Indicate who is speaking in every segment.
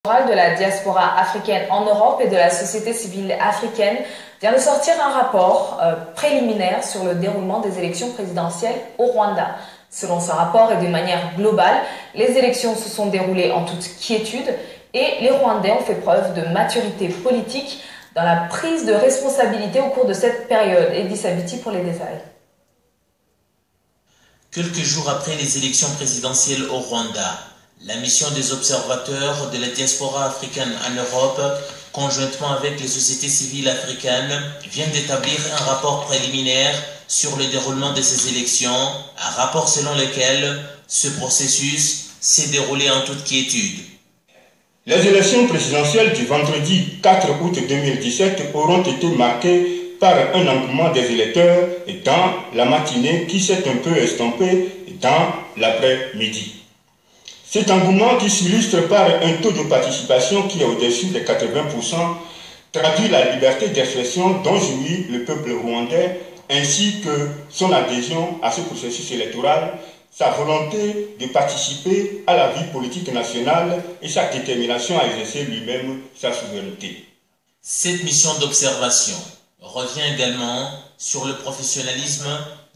Speaker 1: De la diaspora africaine en Europe et de la société civile africaine vient de sortir un rapport préliminaire sur le déroulement des élections présidentielles au Rwanda. Selon ce rapport et de manière globale, les élections se sont déroulées en toute quiétude et les Rwandais ont fait preuve de maturité politique dans la prise de responsabilité au cours de cette période. Edith Sabiti pour les détails.
Speaker 2: Quelques jours après les élections présidentielles au Rwanda, la mission des observateurs de la diaspora africaine en Europe, conjointement avec les sociétés civiles africaines, vient d'établir un rapport préliminaire sur le déroulement de ces élections, un rapport selon lequel ce processus s'est déroulé en toute quiétude.
Speaker 3: Les élections présidentielles du vendredi 4 août 2017 auront été marquées par un engouement des électeurs dans la matinée qui s'est un peu estompé dans l'après-midi. Cet engouement qui s'illustre par un taux de participation qui est au-dessus de 80% traduit la liberté d'expression dont jouit le peuple rwandais ainsi que son adhésion à ce processus électoral, sa volonté de participer à la vie politique nationale et sa détermination à exercer lui-même sa souveraineté.
Speaker 2: Cette mission d'observation revient également sur le professionnalisme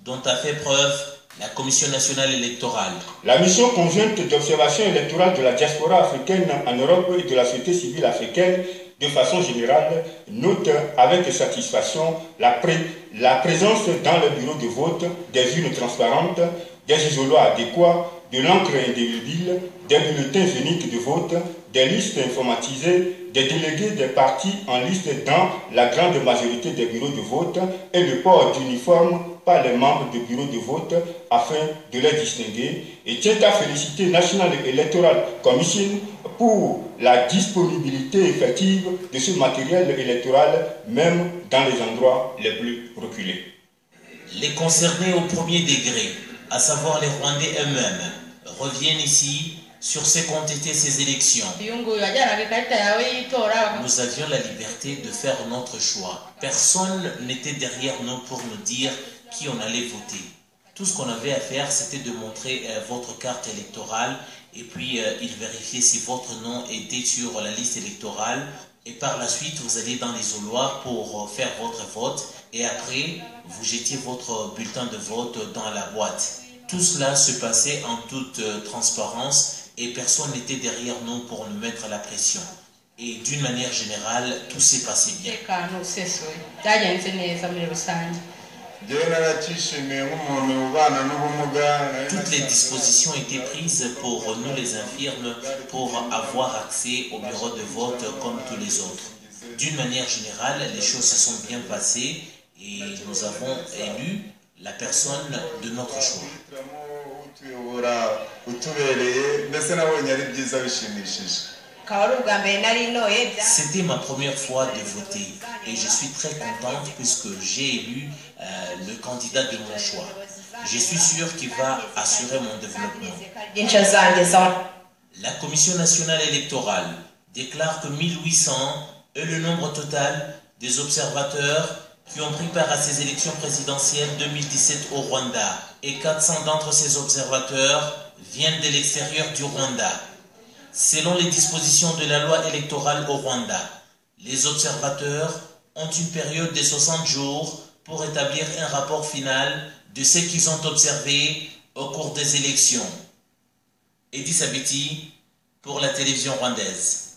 Speaker 2: dont a fait preuve la Commission nationale électorale.
Speaker 3: La mission conjointe d'observation électorale de la diaspora africaine en Europe et de la société civile africaine, de façon générale, note avec satisfaction la présence dans le bureau de vote des urnes transparentes, des isoloirs adéquats, de l'encre indélébile, des bulletins uniques de vote, des listes informatisées, des délégués des partis en liste dans la grande majorité des bureaux de vote et le port d'uniforme par les membres du bureau de vote afin de les distinguer, et tient à féliciter National Electoral Commission pour la disponibilité effective de ce matériel électoral même dans les endroits les plus reculés.
Speaker 2: Les concernés au premier degré, à savoir les Rwandais eux-mêmes, reviennent ici sur ce qu'ont été ces élections. Nous avions la liberté de faire notre choix. Personne n'était derrière nous pour nous dire qui on allait voter. Tout ce qu'on avait à faire, c'était de montrer votre carte électorale et puis il vérifiait si votre nom était sur la liste électorale. Et par la suite, vous allez dans l'isoloir pour faire votre vote et après, vous jetiez votre bulletin de vote dans la boîte. Tout cela se passait en toute transparence et personne n'était derrière nous pour nous mettre la pression. Et d'une manière générale, tout s'est passé bien. Toutes les dispositions étaient prises pour nous les infirmes pour avoir accès au bureau de vote comme tous les autres. D'une manière générale, les choses se sont bien passées et nous avons élu la personne de notre choix. C'était ma première fois de voter et je suis très contente puisque j'ai élu le candidat de mon choix. Je suis sûr qu'il va assurer mon développement. La Commission nationale électorale déclare que 1800 est le nombre total des observateurs qui ont pris part à ces élections présidentielles 2017 au Rwanda. Et 400 d'entre ces observateurs viennent de l'extérieur du Rwanda. Selon les dispositions de la loi électorale au Rwanda, les observateurs ont une période de 60 jours pour établir un rapport final de ce qu'ils ont observé au cours des élections. Edith Sabiti pour la télévision rwandaise.